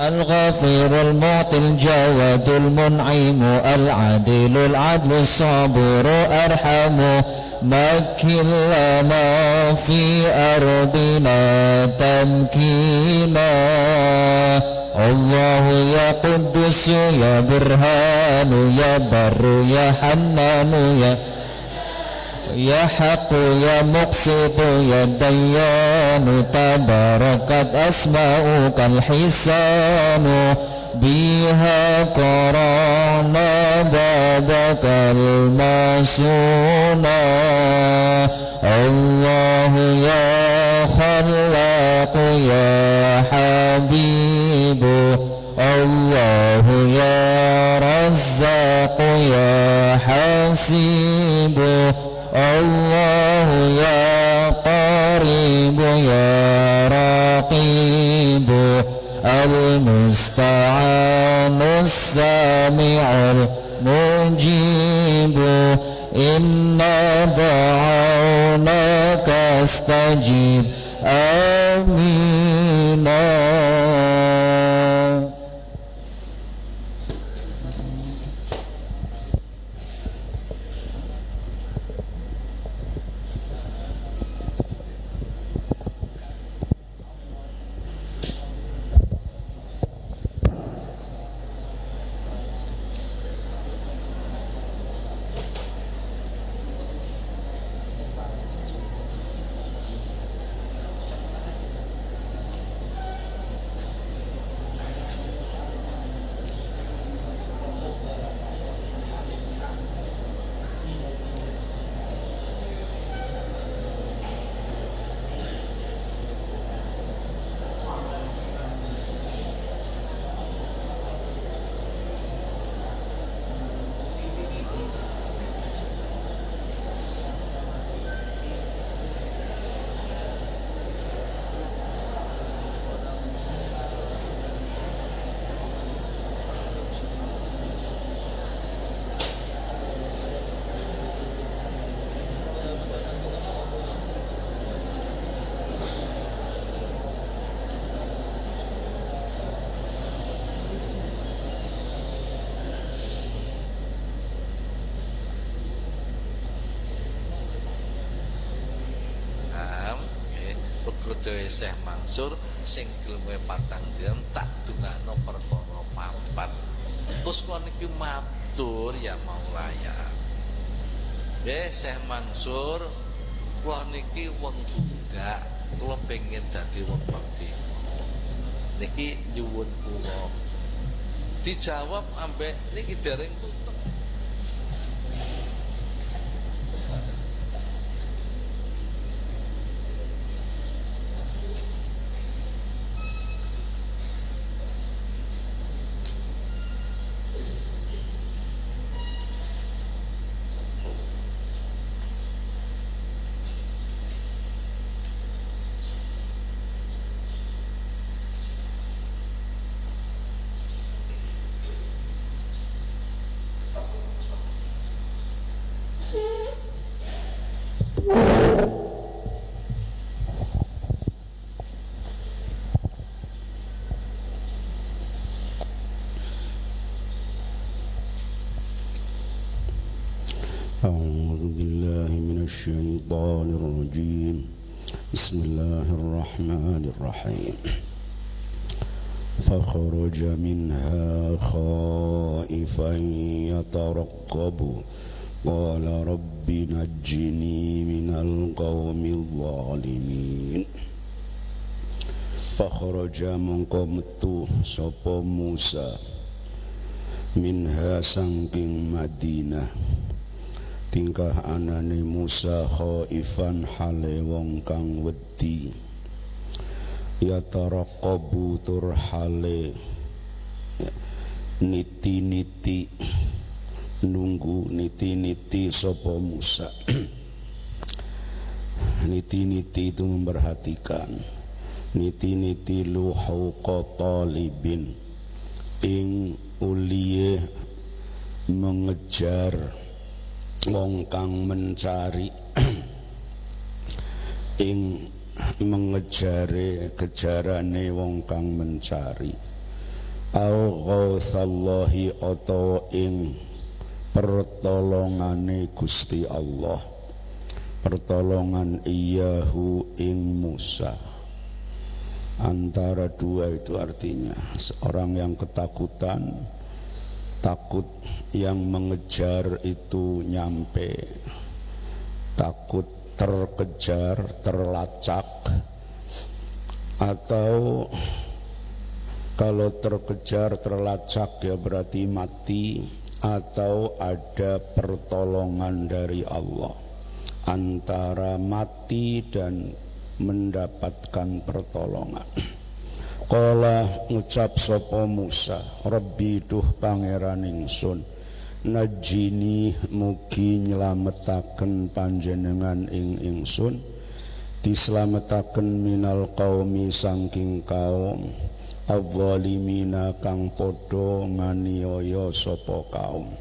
الغفير المعطي الجواد المنعم العدل العدل الصبور أرحم مكن لنا في أرضنا تمكينا الله يا قدس يا برهان يا بر يا حنان يا حق يا مقسط يا ديان تباركت أسماؤك الحسان بها قرانا بابك المسونا الله يا خلاق يا حبيب الله يا رزاق يا حسيب الله يا قريب يا رقيب المستعان السامع المجيب إنا دعوناك استجيب آمين. Dewe Syekh Mansur sing gelem patang dina tak dungakno perkara papat. Terus kon iki matur ya Maulaya. Nggih Syekh Mansur, kula niki wong Buddha, kula pengen dadi wong bakti. Niki nyuwun kula. Dijawab ambek niki dereng tutup. أعوذ بالله من الشيطان الرجيم بسم الله الرحمن الرحيم فخرج منها خائفا يترقب قال رب نجني من القوم الظالمين فخرج mengko sapa Musa minha sangking Madinah tingkah anane Musa khaifan hale wong kang wedi ya taraqabu tur hale niti-niti nunggu niti-niti sapa Musa niti-niti itu memperhatikan niti-niti luhauqa talibin ing uliye mengejar wong kang mencari ing mengejare kejarane wong kang mencari au ghautsallahi utawa ing pertolongane Gusti Allah, pertolongan iyahu ing Musa. Antara dua itu artinya seorang yang ketakutan, takut yang mengejar itu nyampe, takut terkejar, terlacak, atau kalau terkejar, terlacak ya berarti mati, atau ada pertolongan dari Allah. Antara mati dan mendapatkan pertolongan. Qala ngucap sapa Musa, Rabbi duh pangeran ingsun, najini mugi nyelametaken panjenengan ing ingsun, dislametaken minal qaumi saking kaum adzalimina kang padha nganiaya sapa kaum.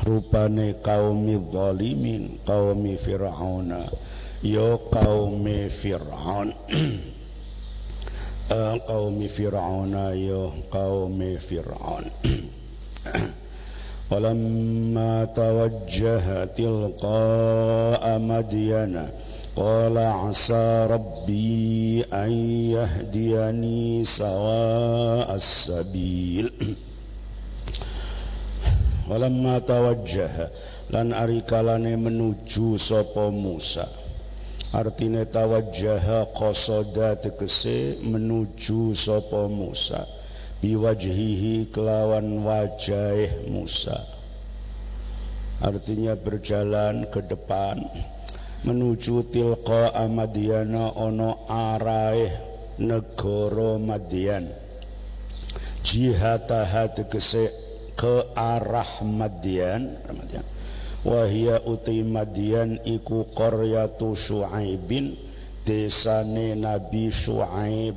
Rupane kaumi zalimin, kaumi Fir'auna, ya kaumi Fir'aun. Kaumi Fir'auna ya kaumi Fir'aun. Walamma tawajjaha tilqa'a Madyana qala asa rabbi an yahdiyani sawa'as sabil. Walamma tawajjaha lan arikalane menuju sapa Musa. Artine tawajjaha qasada tegese menuju sapa Musa biwajhihi kelawan wajah Musa. Artinya berjalan ke depan menuju tilqa Madyana ono arahe negara Madyan. Jihataha tegese ke arah Madyan. Wahia uti Madyan iku qaryatu Syu'aibin, desane Nabi Syu'aib.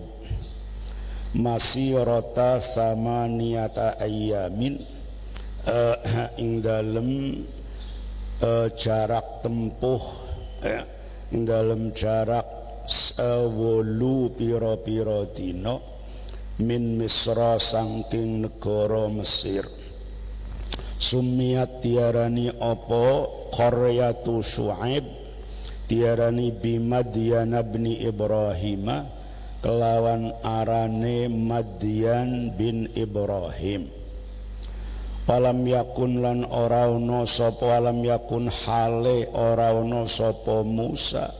Masirata samaniyata ayyamin, ing dalem jarak tempuh, ing dalem jarak 8 pira-pira dina min Misra saking negara Mesir. Sumiat tiarani apa qaryatu Syu'aib, tiarani bimadyan bin Ibrahim, kelawan arane Madyan bin Ibrahim. Walam yakun lan ora ana sapa, walam yakun hale ora ana sapa Musa,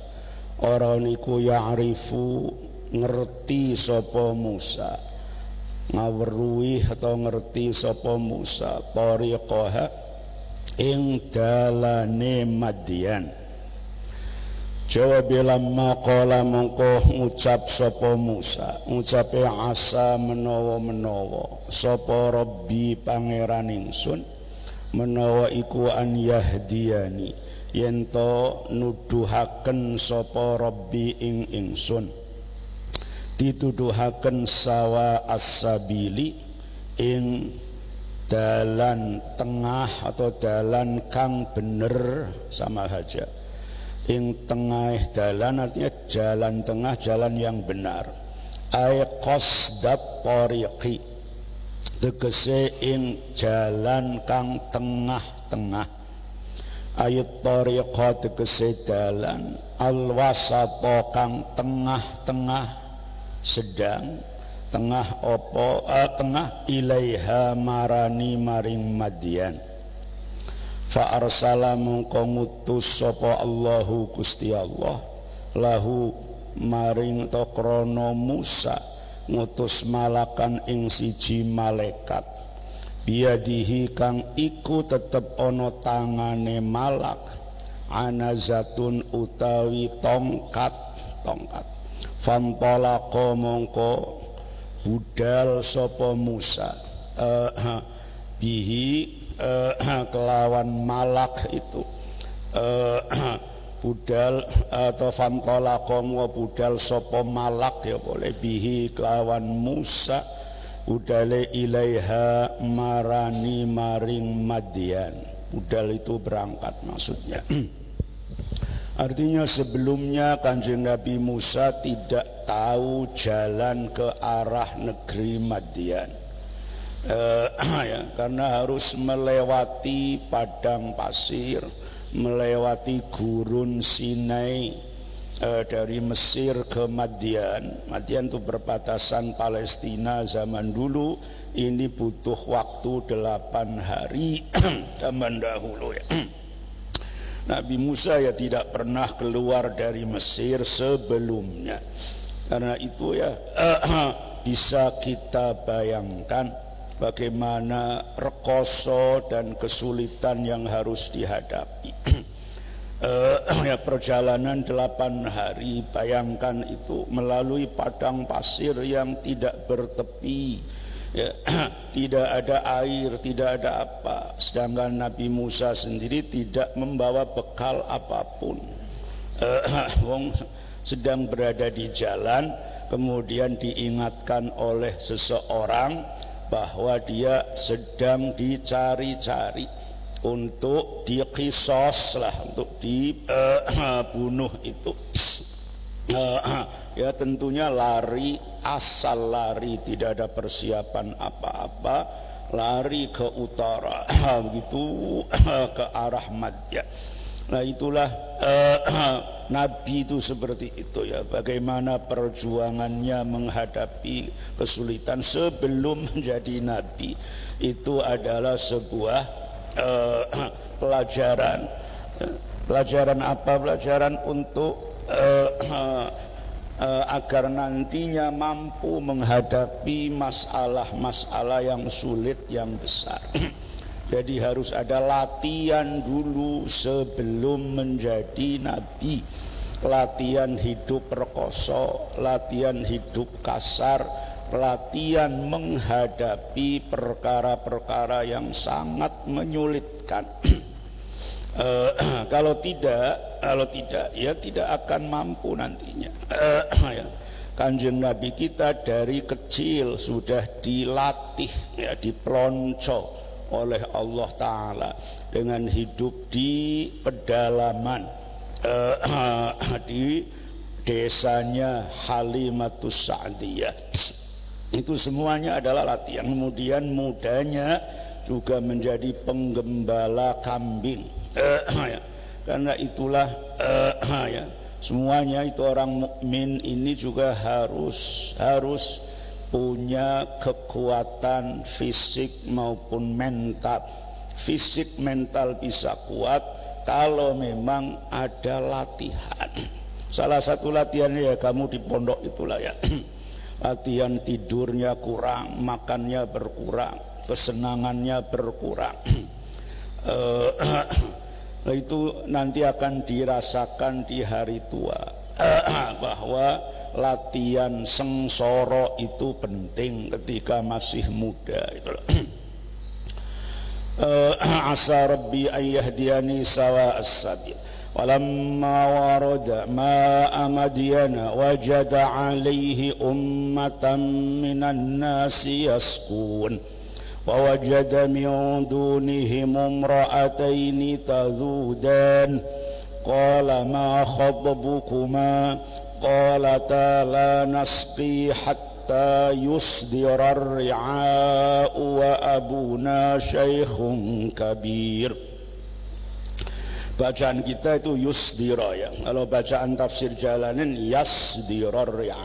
ora niku ya'rifu ngerti sapa Musa, ngawruhi atau ngerti sapa Musa tariqaha ing dalane Madyan. Jawab lamma qala mongko ngucap sapa Musa, ngucape asa menawa-menawa sapa Rabbi pangeran ingsun, menawa iku an yahdiyani yen to nuduhaken sapa Rabbi ing ingsun, dituduhaken sawa as-sabili ing dalan tengah atau dalan kang bener, sama saja. Ing tengah dalan artinya jalan tengah, jalan yang benar. Ay qasdat tariqi, tegese ing jalan kang tengah-tengah. Ayat tariqa tegese dalan, al-wasata kang tengah-tengah, sedang tengah opo tengah ilaiha marani maring Madyan. Fa arsala mongko ngutus sapa Allahu Gusti Allah lahu maring to krana Musa, ngutus malakan ing siji malaikat biadihi kang iku tetep ana tangane malak, anazatun utawi tongkat. Fantalaqa mongko budal sapa Musa bihi kelawan malak itu, budal atau fantalaqa budal sapa malak ya boleh, bihi kelawan Musa budale ilaiha marani maring Madyan. Budal itu berangkat maksudnya. Artinya sebelumnya Kanjeng Nabi Musa tidak tahu jalan ke arah negeri Madian. Ya, karena harus melewati padang pasir, melewati gurun Sinai, dari Mesir ke Madian. Madian itu berbatasan Palestina zaman dulu. Ini butuh waktu 8 hari zaman dahulu ya. Nabi Musa ya tidak pernah keluar dari Mesir sebelumnya. Karena itu ya bisa kita bayangkan bagaimana rekoso dan kesulitan yang harus dihadapi. Ya, perjalanan 8 hari, bayangkan itu melalui padang pasir yang tidak bertepi, ya, tidak ada air, tidak ada apa. Sedangkan Nabi Musa sendiri tidak membawa bekal apapun. Wong sedang berada di jalan, kemudian diingatkan oleh seseorang bahwa dia sedang dicari-cari untuk diqisos lah, untuk dibunuh itu. Ya tentunya lari, asal lari, tidak ada persiapan apa-apa, lari ke utara begitu, ke arah Madyan. Nah itulah Nabi itu seperti itu ya, bagaimana perjuangannya menghadapi kesulitan sebelum menjadi Nabi. Itu adalah sebuah pelajaran. Pelajaran apa? Pelajaran untuk agar nantinya mampu menghadapi masalah-masalah yang sulit, yang besar. Jadi harus ada latihan dulu sebelum menjadi nabi. Latihan hidup rekoso, latihan hidup kasar, latihan menghadapi perkara-perkara yang sangat menyulitkan. Kalau tidak ya tidak akan mampu nantinya. Kanjeng Nabi kita dari kecil sudah dilatih, ya, dipelonco oleh Allah Ta'ala dengan hidup di pedalaman, di desanya Halimatus Sa'diyah. Itu semuanya adalah latihan. Kemudian mudanya juga menjadi penggembala kambing. Karena itulah ya, semuanya itu orang mukmin ini juga harus punya kekuatan fisik maupun mental. Fisik mental bisa kuat kalau memang ada latihan. Salah satu latihannya ya kamu di pondok itulah ya. Latihan tidurnya kurang, makannya berkurang, kesenangannya berkurang. Itu nanti akan dirasakan di hari tua. Bahwa latihan sengsara itu penting ketika masih muda itu. Asa rabbi ayyahdiyani sawa as-sabil. Walamma warada ma'a Madyana wajada alaihi ummatan minan nasi yaskun. ووجد من دونهم امرأتين تذودان قال ما خطبكما قالتا لا نسقي حتى يصدر الرعاء وأبونا شيخ كبير. Bacaan kita itu yusdira ya. Kalau bacaan tafsir Jalanin yasdira ri'a.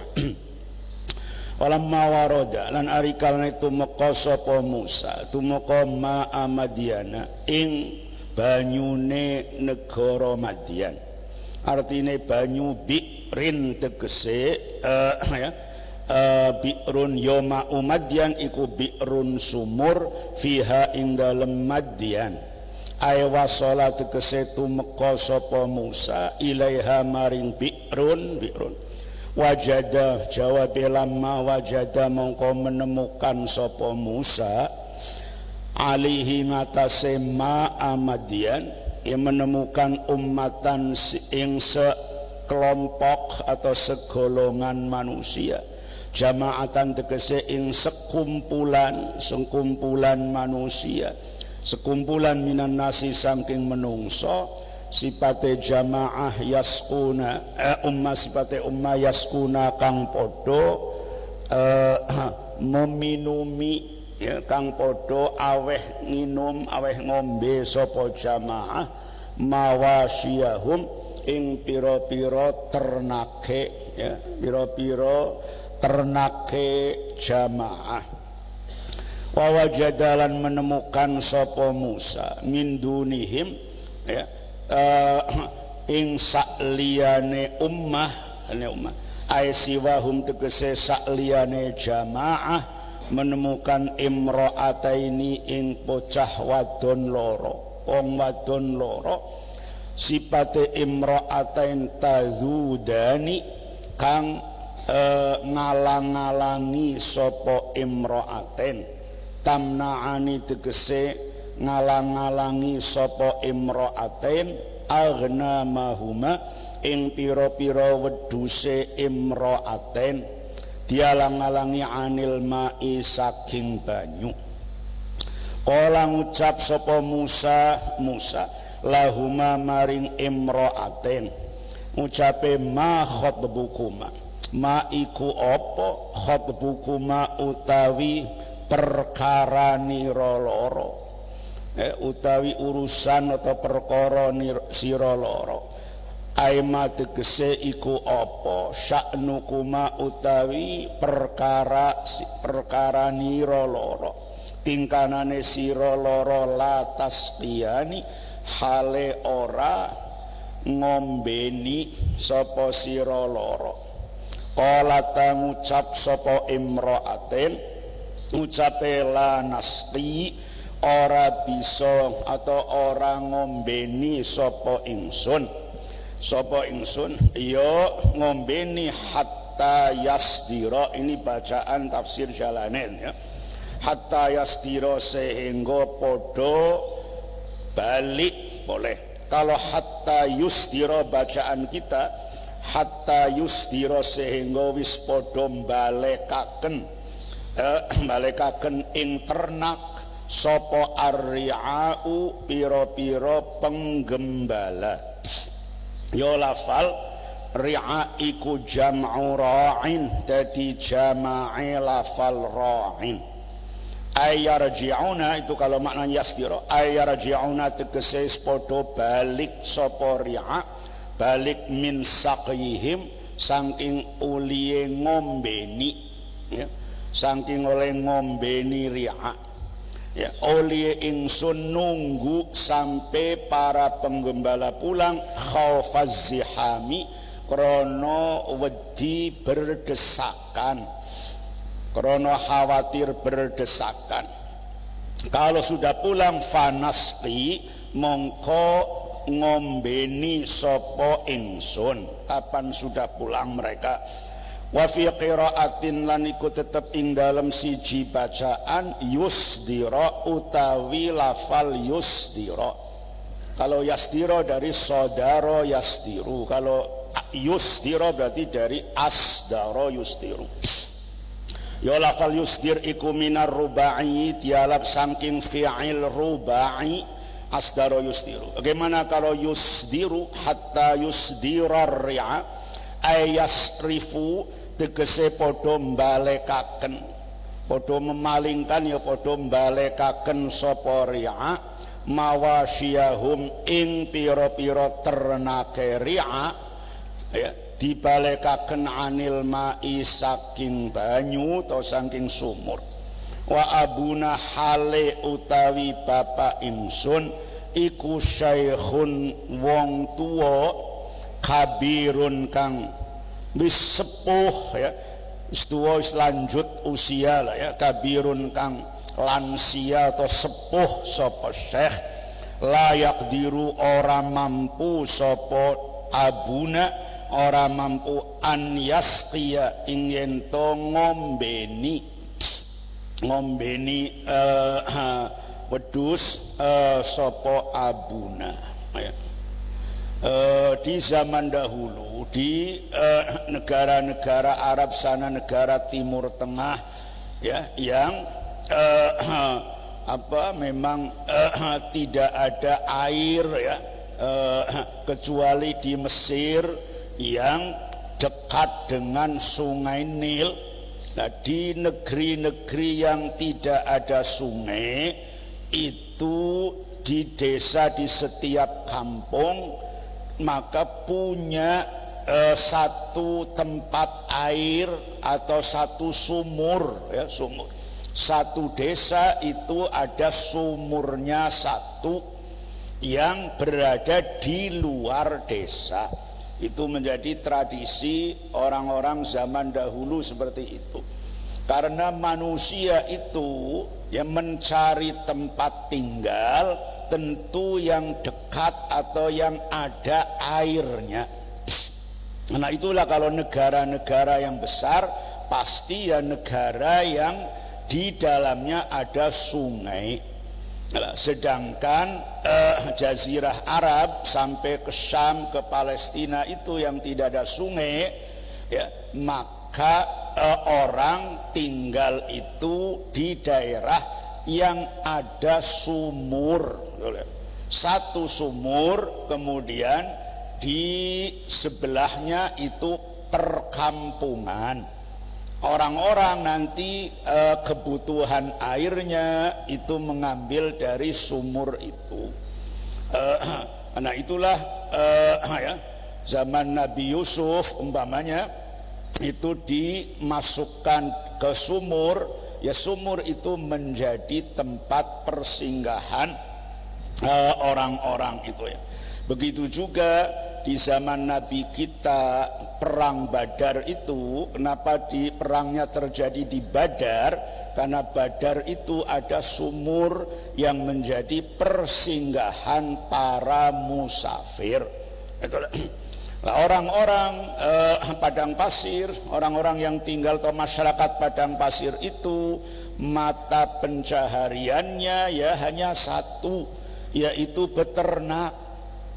Walamma waroda lan arikalna itu meka sapa Musa tumeka ma'a Madyana ing banyune negara Madyan. Artine banyu bi'rin tegese bi'run yoma Madyan iku bi'run sumur fiha ing dalem Madyan. Ay wasala tegese tumeka sapa Musa ilaiha maring bi'run. Wajada jawab lamma wajada mongko menemukan sapa Musa alihi ngatasé ma'a Madyan, yang menemukan ummatan ing sekelompok atau segolongan manusia, jamaatan tegese ing sekumpulan manusia, sekumpulan minan nasi saking menungso sipate jamaah yaskuna ummah sipate ummah yaskuna kang podo meminumi ya kang podo aweh nginum aweh ngombe sapa jamaah mawasiyahum ing pira-pira ternake ya pira-pira ternake jamaah. Wa wajadalan menemukan sapa Musa min dunihim ya ing sakliyane ummah ay siwahum tegese sakliyane jamaah menemukan imra'ataini ing bocah wadon loro wong wadon loro sipate imra'atain tazudani kang ngalang-alangi sapa imra'atain tamna'ani tegese ngalang-alangi sapa imra'atain aghnamahuma ing pira-pira wedhuse imra'atain dialang-alangi anil ma'i saking banyu. Kala ngucap sapa Musa lahuma maring imra'atain ngucape ma khatbukuma ma iku apa khatbukuma utawi perkarane loro utawi urusan atau perkara sira loro aima tegese iku apa sya'nukuma utawi perkara nira loro tingkanane sira loro la tasqiyani hale ora ngombeni sapa sira loro. Qala ta ngucap sapa imra'atin ngucape la nasqi ora bisa atau ora ngombeni sapa ingsun ya ngombeni hatta yasdira. Ini bacaan tafsir Jalalain ya, hatta yasdira sehingga podo balik boleh. Kalau hatta yusdira bacaan kita hatta yusdira sehingga wis podo balekaken ing ternak sopo arri'au piro-piro penggembala. Yo lafal ri'a iku jam'u ra'in dadi jama'i lafal ra'in. Ayarji'una itu kalau maknanya yasdira ayarji'una tegese podo balik sopo ri'a balik min saqyihim saking uliye ngombeni ya, saking oleh ngombeni ri'a ya, oleh ingsun nunggu sampai para penggembala pulang khaufaz zihami krono wedi berdesakan, krono khawatir berdesakan. Kalau sudah pulang fanasqi mongko ngombeni sopo ingsun kapan sudah pulang mereka. Wa fi qiraatin lan iku tetep ing dalem siji bacaan yusdira utawi lafal yusdira. Kalau yasdira dari sodaro yasdiru, kalau yusdira berarti dari asdaro yusdiru. Ya lafal yusdir iku minar rubai dialab saking fi'il rubai asdaro yusdiru. Bagaimana kalau yusdiru hatta yusdirar ri'a ayasrifu tegese podo mbalekaken podo memalingkan ya podo mbalekaken sapa ri'a mawasiyahum ing pira-pira ternake ri'a ya dibalekaken anil ma'i saking banyu atau saking sumur. Wa abuna hale utawi bapak ingsun iku syaikhun wong tuwa kabirun kang wis sepuh ya, wis tuwa wis lanjut usia lah ya, kabirun kang lansia atau sepuh sapa syekh layak diru ora mampu sapa abuna ora mampu an yasqiya ingin to ngombeni wedhus sapa abuna ya. Di zaman dahulu di negara-negara Arab sana, negara Timur Tengah ya, yang memang tidak ada air ya, kecuali di Mesir yang dekat dengan Sungai Nil. Nah, di negeri-negeri yang tidak ada sungai itu, di desa di setiap kampung maka punya satu tempat air atau satu sumur, ya, sumur. Satu desa itu ada sumurnya satu yang berada di luar desa. Itu menjadi tradisi orang-orang zaman dahulu seperti itu. Karena manusia itu yang mencari tempat tinggal tentu yang dekat atau yang ada airnya. Nah, itulah kalau negara-negara yang besar pasti ya negara yang di dalamnya ada sungai. Sedangkan Jazirah Arab sampai ke Syam, ke Palestina itu yang tidak ada sungai, ya, maka orang tinggal itu di daerah yang ada sumur. Satu sumur, kemudian di sebelahnya itu perkampungan. Orang-orang nanti kebutuhan airnya itu mengambil dari sumur itu. Nah, itulah ya, zaman Nabi Yusuf umpamanya itu dimasukkan ke sumur, ya sumur itu menjadi tempat persinggahan orang-orang itu, ya. Begitu juga di zaman Nabi kita perang Badar itu, kenapa di perangnya terjadi di Badar? Karena Badar itu ada sumur yang menjadi persinggahan para musafir. Itulah. Nah, orang-orang padang pasir, orang-orang yang tinggal atau masyarakat padang pasir itu mata pencahariannya ya hanya satu, yaitu beternak.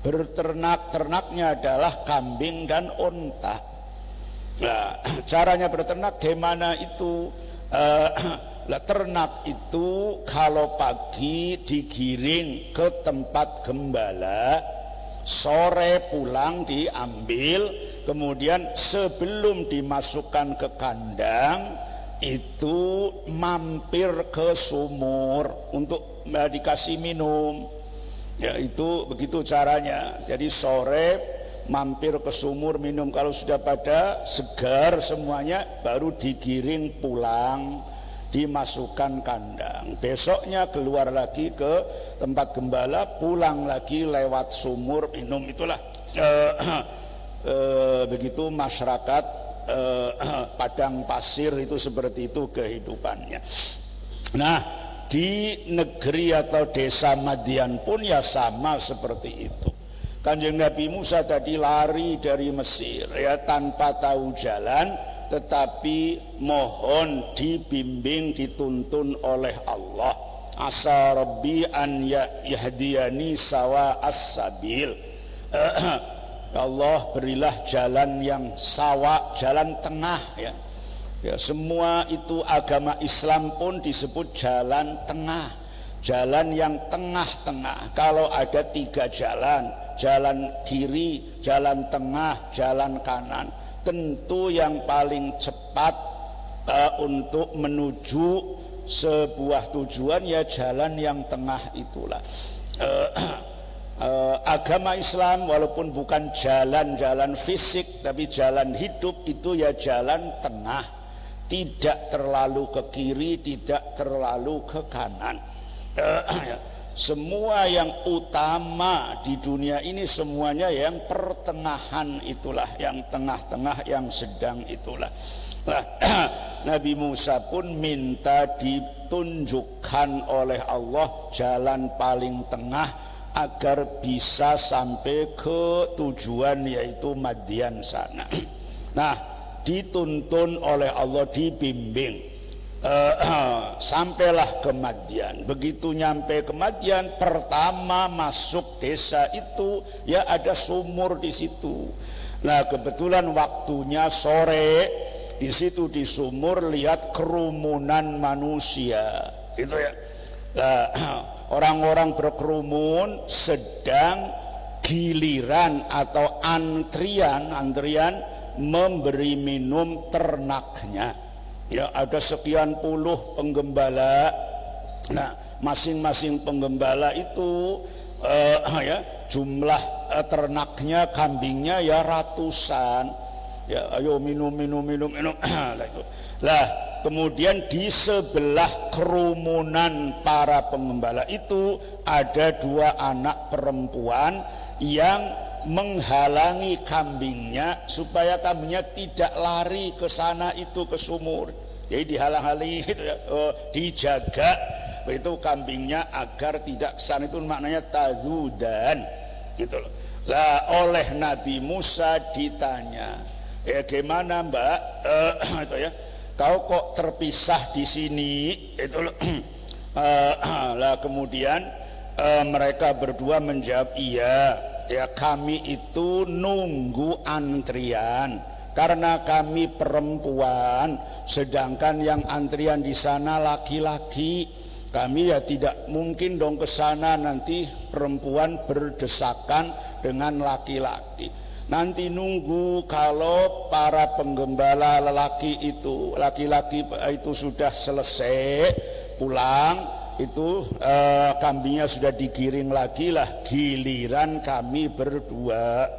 Berternak-ternaknya adalah kambing dan unta. Nah, caranya berternak gimana itu? Ternak itu kalau pagi digiring ke tempat gembala, sore pulang diambil, kemudian sebelum dimasukkan ke kandang itu mampir ke sumur untuk dikasih minum. Ya, itu begitu caranya. Jadi sore mampir ke sumur minum, kalau sudah pada segar semuanya baru digiring pulang, dimasukkan kandang. Besoknya keluar lagi ke tempat gembala, pulang lagi lewat sumur minum. Itulah begitu masyarakat padang pasir itu, seperti itu kehidupannya. Nah, di negeri atau desa Madian pun ya sama seperti itu. Kanjeng Nabi Musa tadi lari dari Mesir ya tanpa tahu jalan, tetapi mohon dibimbing, dituntun oleh Allah. Asa Rabbi an yahdiyani sawa as-sabil. Allah, berilah jalan yang sawa, jalan tengah, ya. Ya, semua itu agama Islam pun disebut jalan tengah, jalan yang tengah-tengah. Kalau ada 3 jalan, jalan kiri, jalan tengah, jalan kanan, tentu yang paling cepat untuk menuju sebuah tujuan ya jalan yang tengah itulah. Agama Islam walaupun bukan jalan-jalan fisik, tapi jalan hidup itu ya jalan tengah. Tidak terlalu ke kiri, tidak terlalu ke kanan. Semua yang utama di dunia ini semuanya yang pertengahan itulah, yang tengah-tengah, yang sedang itulah. Nah, Nabi Musa pun minta ditunjukkan oleh Allah jalan paling tengah agar bisa sampai ke tujuan, yaitu Madian sana. Nah, dituntun oleh Allah, dibimbing, sampailah ke Madian. Begitu nyampe ke Madian, pertama masuk desa itu ya ada sumur di situ. Nah, kebetulan waktunya sore, di situ di sumur lihat kerumunan manusia itu ya. Nah, orang-orang berkerumun sedang giliran atau antrian memberi minum ternaknya. Ya, ada sekian puluh penggembala. Nah, masing-masing penggembala itu ya jumlah ternaknya, kambingnya ya ratusan. Ya, ayo minum. Lah, kemudian di sebelah kerumunan para penggembala itu ada 2 anak perempuan yang menghalangi kambingnya supaya kambingnya tidak lari ke sana itu ke sumur. Jadi dihalang-halangi itu ya, dijaga itu kambingnya agar tidak ke sana, itu maknanya tazudan gitu loh. Lah oleh Nabi Musa ditanya, gimana Mbak, itu ya, kau kok terpisah di sini itu loh. Lah kemudian mereka berdua menjawab, iya ya, kami itu nunggu antrian karena kami perempuan, sedangkan yang antrian di sana laki-laki. Kami ya tidak mungkin dong ke sana, nanti perempuan berdesakan dengan laki-laki. Nanti nunggu kalau para penggembala laki-laki itu sudah selesai pulang, itu kambingnya sudah digiring lagi lah, giliran kami berdua.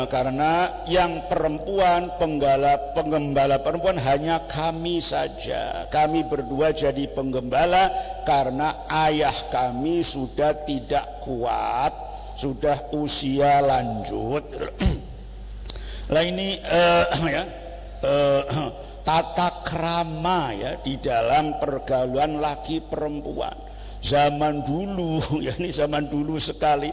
Karena yang perempuan, penggembala perempuan hanya kami saja. Kami berdua jadi penggembala karena ayah kami sudah tidak kuat, sudah usia lanjut. Lah ini ya, tata krama ya di dalam pergaulan laki perempuan zaman dulu. Ya, ini zaman dulu sekali.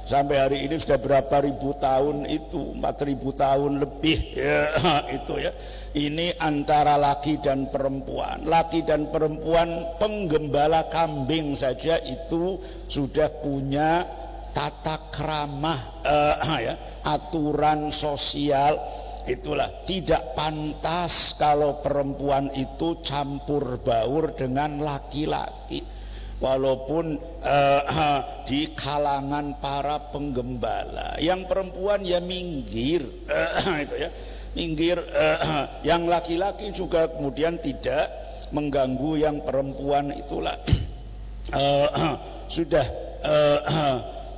Sampai hari ini sudah berapa ribu tahun itu, 4.000 tahun lebih ya, itu ya. Ini antara laki dan perempuan. Laki dan perempuan penggembala kambing saja itu sudah punya tata krama ya, aturan sosial. Itulah, tidak pantas kalau perempuan itu campur baur dengan laki-laki. Walaupun di kalangan para penggembala, yang perempuan ya minggir, itu ya, minggir. Yang laki-laki juga kemudian tidak mengganggu yang perempuan, itulah.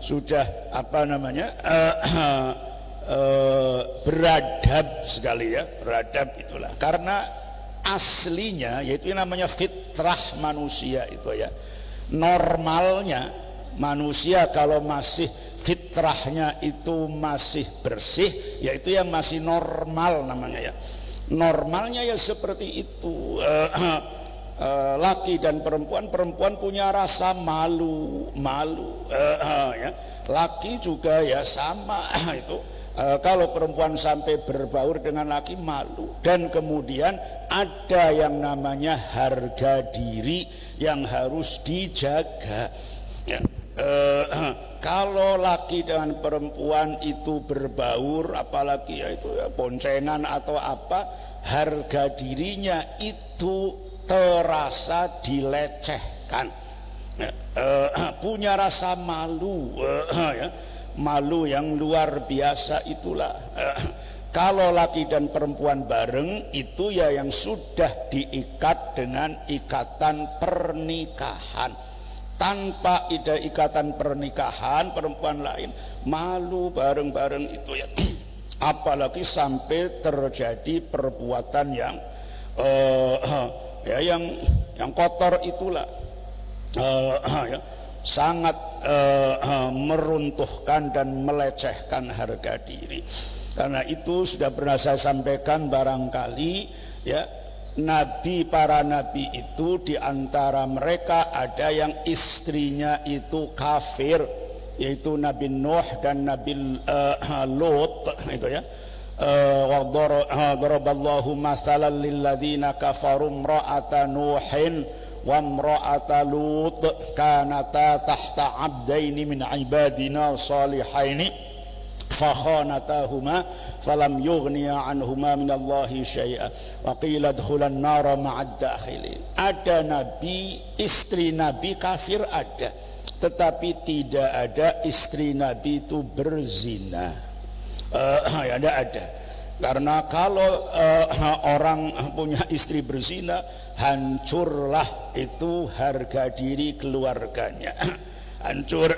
Sudah apa namanya, beradab sekali ya, beradab itulah. Karena aslinya yaitu namanya fitrah manusia itu ya. Normalnya manusia kalau masih fitrahnya itu masih bersih, yaitu yang masih normal namanya ya. Normalnya ya seperti itu. Laki dan perempuan punya rasa malu ya. Laki juga ya sama itu. Kalau perempuan sampai berbaur dengan laki malu. Dan kemudian ada yang namanya harga diri yang harus dijaga ya. Kalau laki dengan perempuan itu berbaur, apalagi ya itu ya, boncengan atau apa, harga dirinya itu terasa dilecehkan ya. Punya rasa malu ya. Malu yang luar biasa itulah. Kalau laki dan perempuan bareng itu ya yang sudah diikat dengan ikatan pernikahan. Tanpa ada ikatan pernikahan, perempuan lain malu bareng-bareng itu ya. Apalagi sampai terjadi perbuatan yang ya yang kotor itulah. Ya, sangat meruntuhkan dan melecehkan harga diri. Karena itu sudah pernah saya sampaikan barangkali ya, para nabi itu diantara mereka ada yang istrinya itu kafir, yaitu Nabi Nuh dan Nabi Lut itu ya. Wa daraballahu mathalan lil ladzina kafaru imra'ata Nuhin wa imra'ata Lut kanata tahta 'abdaini min 'ibadina salihaini fakhanatahuma falam yughniya anhuma minallahi syai'a wa qila adkhulan nara ma'ad dakhilin. Ada nabi, istri nabi kafir ada, tetapi tidak ada istri Nabi itu berzina. Ya tidak ada. Karena kalau orang punya istri berzina, hancurlah itu harga diri keluarganya. Hancur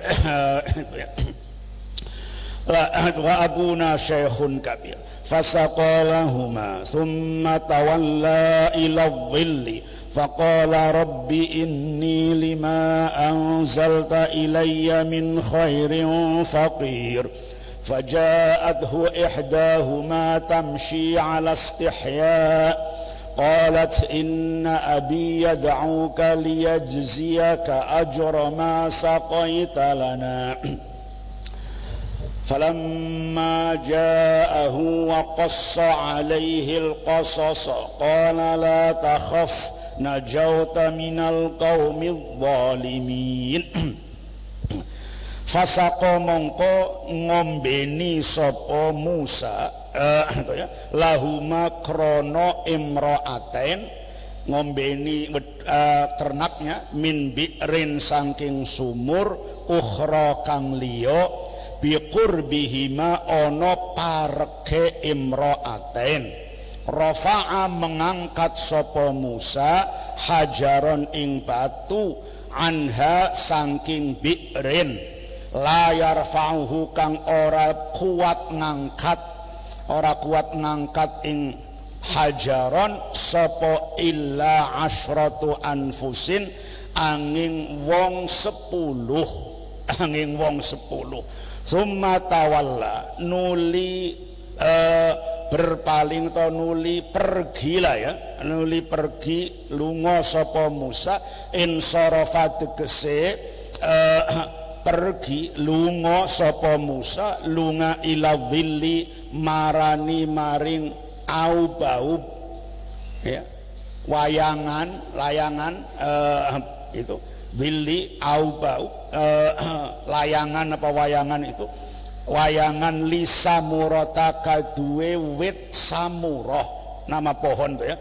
itu ya. Wa abuna syekhun kabir fasaqalahuma thumma tawalla ila dhilli faqala rabbi inni lima anzalta ilayya min khairin faqir فجاءته إحداهما تمشي على استحياء قالت إن أبي يدعوك ليجزيك أجر ما سقيت لنا فلما جاءه وقص عليه القصص قال لا تخف نجوت من القوم الظالمين Fasaqo mongko ngombeni sapa Musa lahuma krono imra'atain, ngombeni ternaknya min bi'rin saking sumur ukhra kang liya biqurbihima ono parke imra'atain. Rafa'a mengangkat sapa Musa hajaron ing batu anha saking bi'rin layar fa'uhu kang ora kuat ngangkat ing hajaron sapa illa asyratu anfusin angin wong 10 summa tawalla nuli berpaling to nuli pergi lunga sapa Musa insarafa tegese pergi lunga sapa Musa lunga ila dhilli marani maring aub ya layangan itu dhilli aub layangan apa wayangan itu wayangan li samurata kaduwe wit samurah nama pohon tuh ya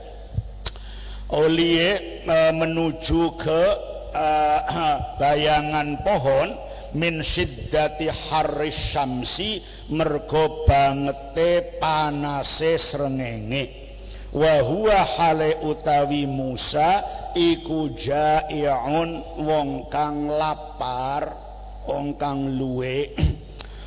olie menuju ke bayangan pohon min syiddati harris syamsi mergo bangete panase srengenge wa huwa hale utawi Musa iku jai'un wong kang lapar wong kang luwe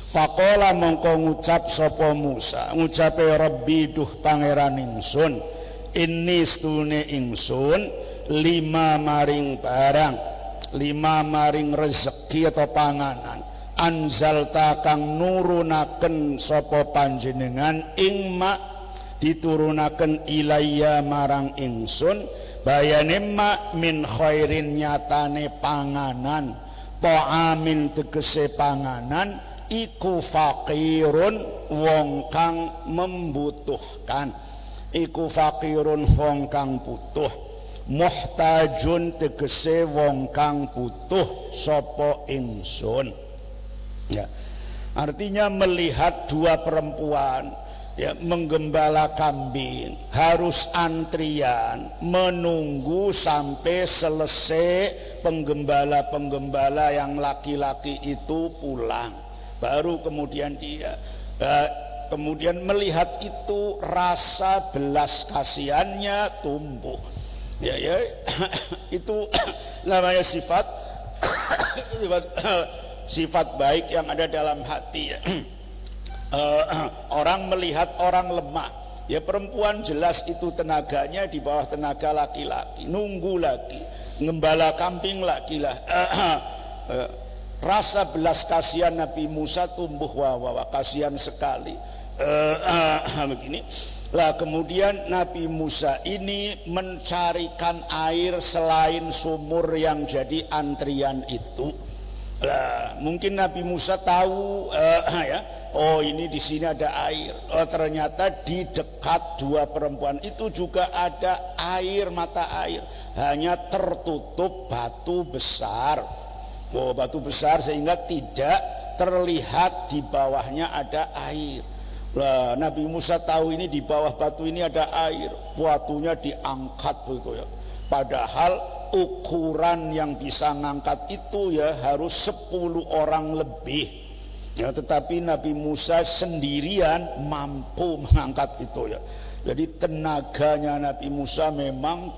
faqala mongko ngucap sapa Musa ngucape Rabbi duh pangeran ingsun inni stune ingsun lima maring barang lima maring rezeki atau panganan anzalta kang nurunaken sapa panjenengan ing mak diturunaken ilayya marang ingsun bayane mak min khairin nyatane panganan ta'amin tegese panganan iku faqirun wong kang membutuhkan iku faqirun wong kang butuh muhtajun tegese wong kang butuh sapa ingsun ya artinya melihat dua perempuan ya menggembala kambing harus antrian menunggu sampai selesai penggembala yang laki-laki itu pulang baru kemudian dia kemudian melihat itu rasa belas kasihannya tumbuh ya itu namanya sifat baik yang ada dalam hati ya. Orang melihat orang lemah ya perempuan jelas itu tenaganya di bawah tenaga laki-laki nunggu lagi ngembala kambing lagi lah rasa belas kasihan Nabi Musa tumbuh wah kasihan sekali begini lah kemudian Nabi Musa ini mencarikan air selain sumur yang jadi antrian itu lah mungkin Nabi Musa tahu ya oh ini di sini ada air oh ternyata di dekat dua perempuan itu juga ada air mata air hanya tertutup batu besar batu besar sehingga tidak terlihat di bawahnya ada air. Nah, Nabi Musa tahu ini di bawah batu ini ada air, batunya diangkat begitu ya. Padahal ukuran yang bisa ngangkat itu ya harus 10 orang lebih ya, tetapi Nabi Musa sendirian mampu mengangkat itu ya. Jadi tenaganya Nabi Musa memang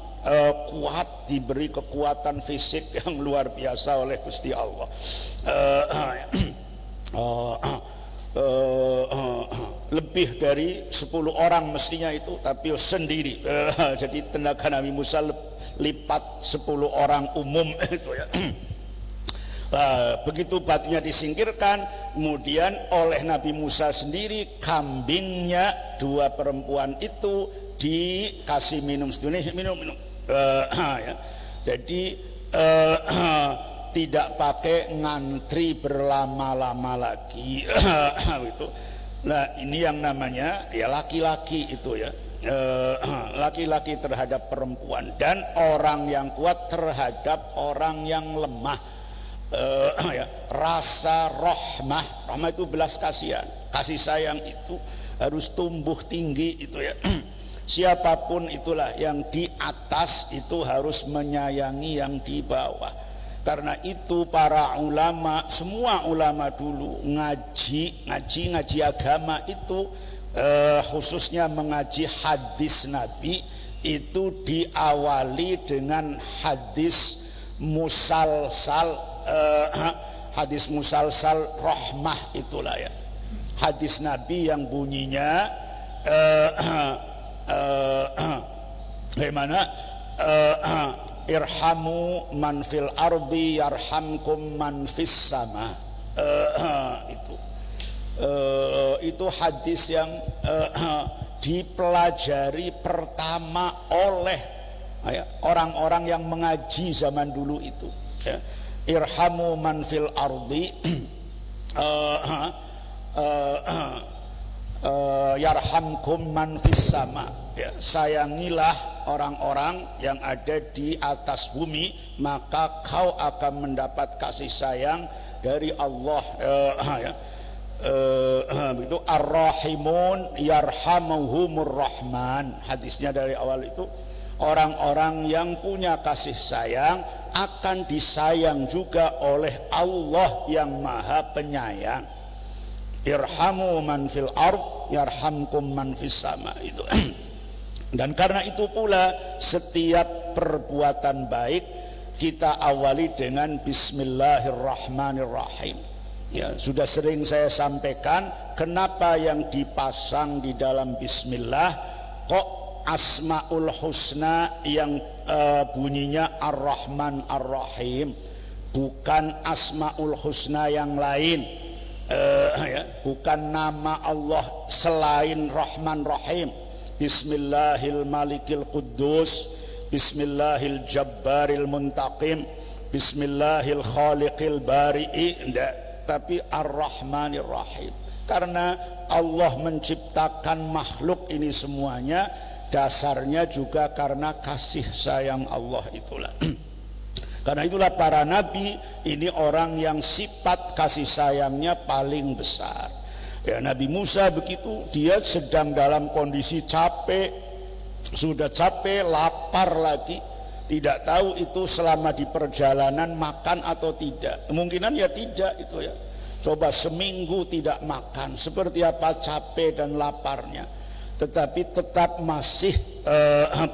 kuat, diberi kekuatan fisik yang luar biasa oleh Gusti Allah. Lebih dari 10 orang mestinya itu, tapi sendiri. Jadi tenaga Nabi Musa lipat 10 orang umum itu ya. Begitu batunya disingkirkan, kemudian oleh Nabi Musa sendiri kambingnya 2 perempuan itu dikasih minum sedunia, minum ya. Jadi tidak pakai ngantri berlama-lama lagi gitu. Nah ini yang namanya ya laki-laki itu ya, laki-laki terhadap perempuan, dan orang yang kuat terhadap orang yang lemah. Ya, rasa rahmah itu belas kasihan, kasih sayang itu harus tumbuh tinggi itu ya. Siapapun itulah yang di atas itu harus menyayangi yang di bawah. Karena itu para ulama, semua ulama dulu ngaji agama itu khususnya mengaji hadis Nabi itu diawali dengan hadis musalsal. Hadis musalsal rahmah itulah ya, hadis Nabi yang bunyinya bagaimana irhamu man fil ardi yarhamkum man fis sama. Itu hadis yang dipelajari pertama oleh orang-orang yang mengaji zaman dulu itu ya. Irhamu man fil ardi yarhamkum man fis sama ya. Sayangilah orang-orang yang ada di atas bumi, maka kau akan mendapat kasih sayang dari Allah ya. Itu ar-rahimun yarhamuhumur rahman, hadisnya dari awal itu. Orang-orang yang punya kasih sayang akan disayang juga oleh Allah yang maha penyayang. Irhamu man fil ard yarhamkum man fis sama itu. Dan karena itu pula setiap perbuatan baik kita awali dengan bismillahirrahmanirrahim. Ya, sudah sering saya sampaikan kenapa yang dipasang di dalam bismillah kok Asmaul Husna yang bunyinya Ar-Rahman Ar-Rahim, bukan Asmaul Husna yang lain, ya, bukan nama Allah selain Rahman Rahim. Bismillahil Malikil Quddus, Bismillahil Jabbaril Muntaqim, Bismillahil Khaliqil Bari'i, enggak, tapi Ar-Rahmanir Rahim. Karena Allah menciptakan makhluk ini semuanya dasarnya juga karena kasih sayang Allah itulah. Karena itulah para nabi ini orang yang sifat kasih sayangnya paling besar. Ya, Nabi Musa begitu, dia sedang dalam kondisi capek, sudah capek, lapar lagi, tidak tahu itu selama di perjalanan makan atau tidak. Kemungkinan ya tidak itu ya. Coba seminggu tidak makan, seperti apa capek dan laparnya. Tetapi tetap masih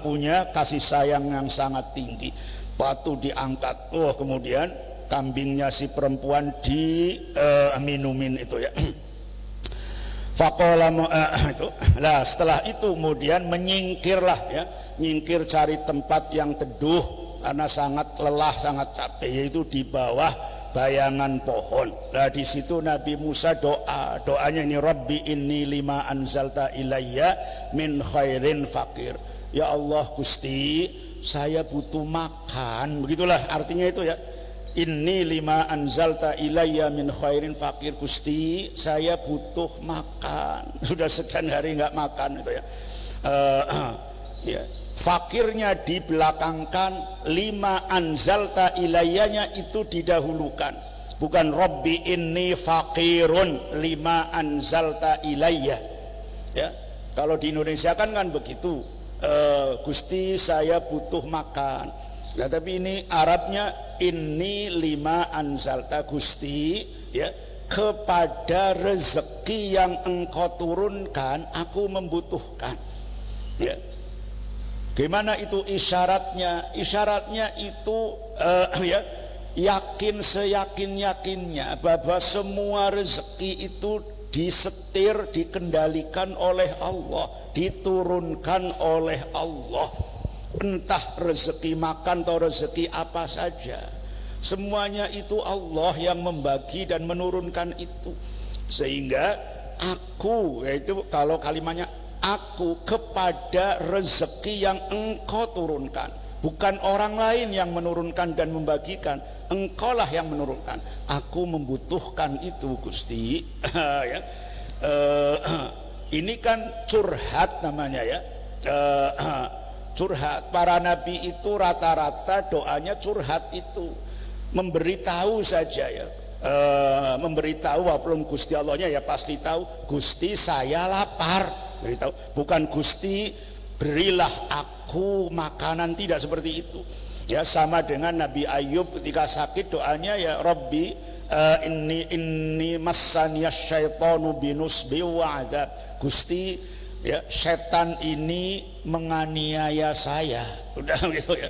punya kasih sayang yang sangat tinggi. Batu diangkat, kemudian kambingnya si perempuan diminumin itu ya. Faqala itu. Nah, setelah itu kemudian menyingkirlah ya, nyingkir cari tempat yang teduh karena sangat lelah, sangat capek, yaitu di bawah bayangan pohon. Nah di situ Nabi Musa doanya ini, Rabbi inni lima anzalta ilayya min khairin fakir. Ya Allah Gusti, saya butuh makan. Begitulah artinya itu ya. Inni lima anzalta ilayya min khairin fakir. Gusti, saya butuh makan. Sudah sekian hari nggak makan itu ya. Ya. Fakirnya dibelakangkan, lima anzalta ilayyanya itu didahulukan, bukan Rabbi inni fakirun lima anzalta ilayya ya. Kalau di Indonesia kan begitu, Gusti saya butuh makan, Nah, tapi ini Arabnya inni lima anzalta Gusti, ya, kepada rezeki yang engkau turunkan aku membutuhkan. Ya. Gimana itu isyaratnya? Isyaratnya itu ya, yakin seyakin-yakinnya bahwa semua rezeki itu disetir, dikendalikan oleh Allah, diturunkan oleh Allah. Entah rezeki makan atau rezeki apa saja, semuanya itu Allah yang membagi dan menurunkan itu. Sehingga aku, yaitu kalau kalimatnya aku, kepada rezeki yang engkau turunkan, bukan orang lain yang menurunkan dan membagikan, engkaulah yang menurunkan. Aku membutuhkan itu Gusti. Ya. Ini kan curhat namanya, ya. Curhat. Para nabi itu rata-rata doanya curhat itu, memberitahu saja, ya. Memberitahu, walaupun Gusti Allahnya ya pasti tahu, Gusti saya lapar, beritahu. Bukan Gusti berilah aku makanan, tidak seperti itu. Ya, sama dengan Nabi Ayub ketika sakit doanya ya Rabbi inni massaniyasy syaitanu binusbi wa adzab. Gusti, ya, setan ini menganiaya saya. Udah gitu ya.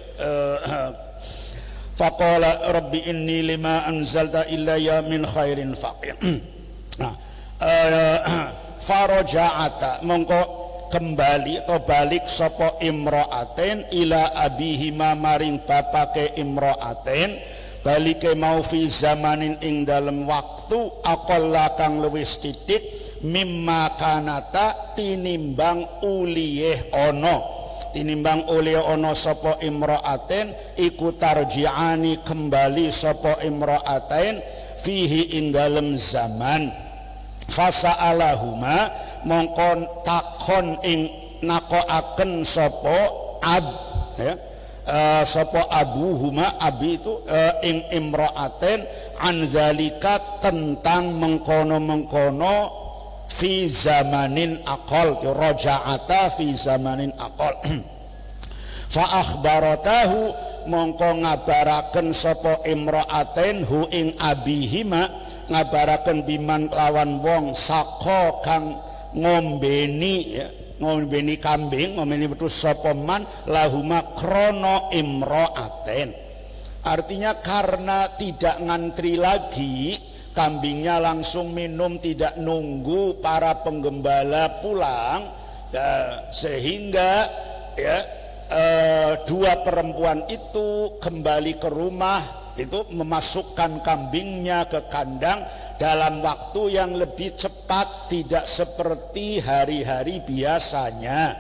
Faqala rabbi inni lima anzalta ilayya min khairin faqir. Nah, faraja'ata mongko kembali atau balik sapa imra'aten ila abihima maring bapake imra'aten, balike mau fi zamanin ing dalem waktu aqalla kang luwih sithik mimma kanata tinimbang uliyeh ono, tinimbang uliyeh ono sapa imra'aten iku tarji'ani kembali sapa imra'aten fihi ing dalem zaman. Fasa'alahuma mongkon takon ing nakoaken sapa ab, ya, sapa abuhuma, abi itu ing imra'aten an zalika tentang mengkono-mengkono fi zamanin aqal, raja'ata fi zamanin aqal. Fa akhbaratahu mongko ngabaraken sapa imra'aten hu ing abihima, ngabaraken biman lawan wong saka kang ngombeni, ya, ngombeni kambing, ngombeni wedhus sapa man lahuma krono imra'aten. Artinya karena tidak ngantri lagi, kambingnya langsung minum, tidak nunggu para penggembala pulang, ya, sehingga ya dua perempuan itu kembali ke rumah, itu memasukkan kambingnya ke kandang dalam waktu yang lebih cepat, tidak seperti hari-hari biasanya.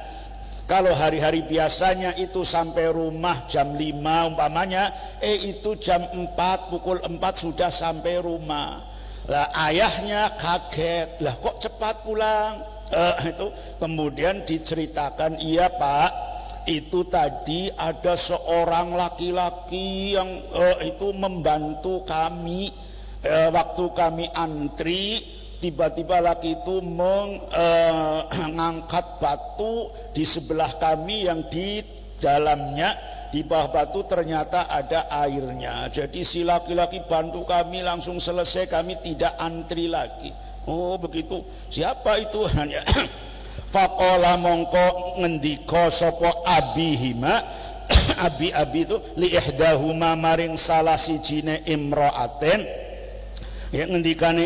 Kalau hari-hari biasanya itu sampai rumah jam 5 umpamanya, itu jam 4, pukul 4 sudah sampai rumah. Lah ayahnya kaget, lah kok cepat pulang? Itu kemudian diceritakan, iya Pak, itu tadi ada seorang laki-laki yang itu membantu kami waktu kami antri, tiba-tiba laki itu mengangkat batu di sebelah kami yang di dalamnya, di bawah batu ternyata ada airnya. Jadi si laki-laki bantu kami, langsung selesai, kami tidak antri lagi. Oh begitu, siapa itu? Faqala mongko ngendika sapa abihima, abi itu li ihdahuma maring salah sijine imra'aten, ya, ngendikane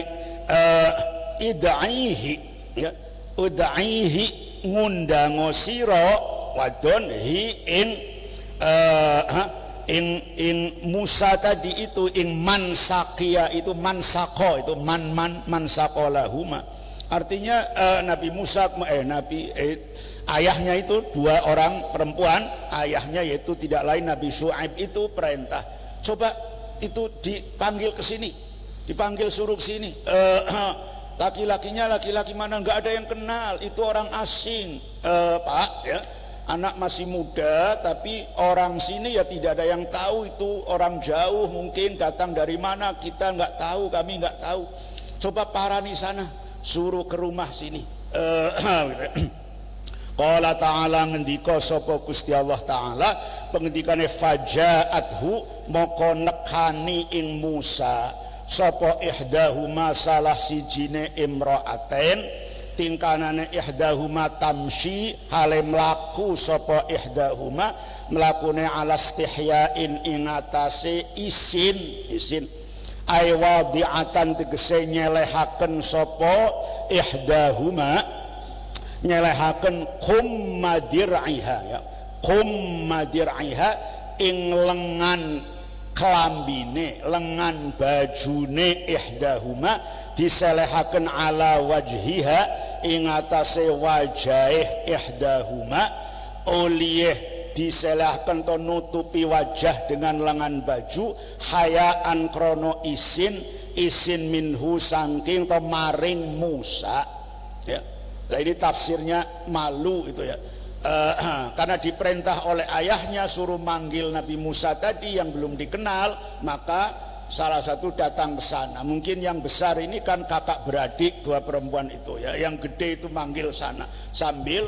idaihi, ya, udaihi ngundango sira wadon hi ing Musa tadi itu, ing mansakia itu, mansako itu mansakolahuma. Artinya Nabi Musa, ayahnya itu dua orang perempuan, ayahnya yaitu tidak lain Nabi Syuaib itu perintah, coba itu dipanggil ke sini, dipanggil suruh ke sini. Laki-lakinya laki-laki mana, nggak ada yang kenal, itu orang asing, Pak, ya, anak masih muda, tapi orang sini ya tidak ada yang tahu, itu orang jauh mungkin datang dari mana, kita nggak tahu, kami nggak tahu, coba parani sana, suruh ke rumah sini. Qala ta'ala ngendika sapa Gusti Allah taala pengendikane fajaathu moko nekani ing Musa sapa ihdahuma salah sijine imra'aten tingkanane ihdahuma tamshi hale mlaku sapa ihdahuma mlakune ala istihyain ing atase isin ay wadi'atan tegese nyelehaken sapa ihdahuma nyelehaken kummadir'iha ya kummadir'iha ing lengan kelambine lengan bajune ihdahuma diselehaken ala wajhiha ing atase wajahe ihdahuma oleh diselehkan to nutupi wajah dengan lengan baju hayaan krono isin minhu saking to maring Musa ya. Nah ini tafsirnya malu itu ya, karena diperintah oleh ayahnya suruh manggil Nabi Musa tadi yang belum dikenal, maka salah satu datang ke sana. Mungkin yang besar ini kan kakak beradik dua perempuan itu ya, yang gede itu manggil sana sambil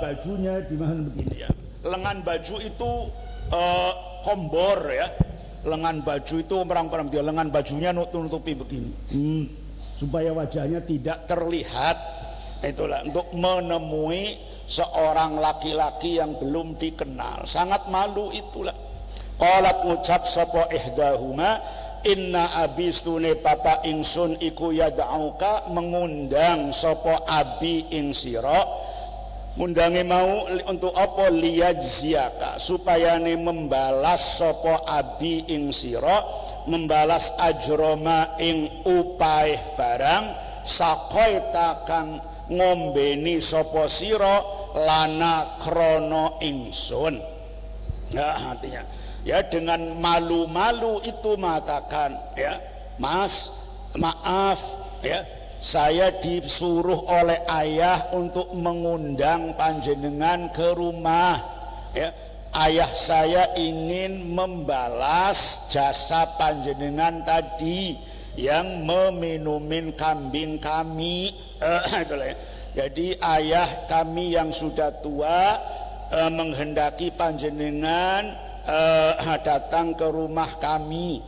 bajunya dimahan begini ya. Lengan baju itu kombor ya, lengan baju itu orang-orang dia lengan bajunya nutupi begini supaya wajahnya tidak terlihat. Itulah untuk menemui seorang laki-laki yang belum dikenal, sangat malu itulah. Qalat ngucap sapa ihdahuma inna abistune papa ingsun iku yad'auka mengundang sapa abi ing sira ngundange mau untuk apa liyajziaka supayane membalas sapa abi ing sira membalas ajroma ing upaih barang sakoita kang ngombeni sapa sira lana krono ingsun. Nah, artinya ya dengan malu-malu itu mengatakan ya, Mas, maaf ya, saya disuruh oleh ayah untuk mengundang panjenengan ke rumah ya. Ayah saya ingin membalas jasa panjenengan tadi yang meminumin kambing kami. Jadi ayah kami yang sudah tua menghendaki panjenengan datang ke rumah kami.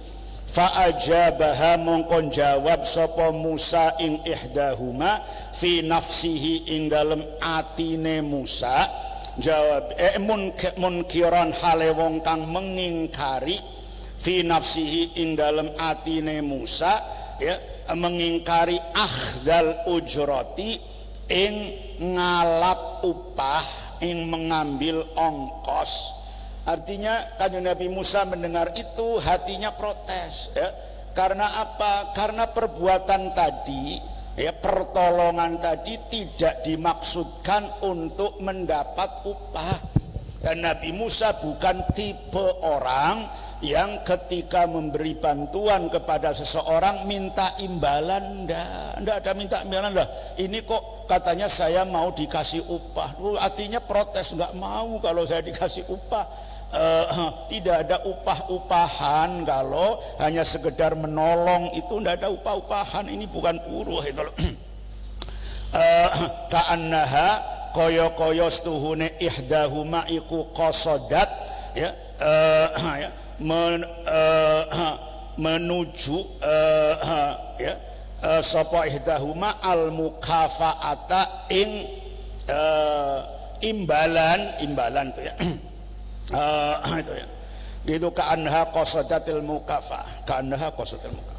Fa'ajabaha mongkon jawab sapa Musa ing ihdahuma fi nafsihi ing dalem atine Musa jawab munkiran hale wong kang mengingkari fi nafsihi ing dalem atine Musa ya, mengingkari akhdal ujrati ing ngalap upah ing mengambil ongkos. Artinya Kanjeng Nabi Musa mendengar itu hatinya protes ya. Karena apa? Karena perbuatan tadi ya, pertolongan tadi tidak dimaksudkan untuk mendapat upah. Dan Nabi Musa bukan tipe orang yang ketika memberi bantuan kepada seseorang minta imbalan. Ndak ada minta imbalan lah. Ini kok katanya saya mau dikasih upah. Artinya protes, nggak mau kalau saya dikasih upah. Tidak ada upah-upahan kalau hanya sekedar menolong itu, ndak ada upah-upahan. Ini bukan buruh itu. Ka'annaha koyo-koyo stuhune ihdahuma iku qasadat ya, ya menuju ya sapa ihdahuma al mukafaata ing imbalan itu ya. Itu ya. Itu ka'anha qasadatil mukafa, ka'anha qasadatil mukafa.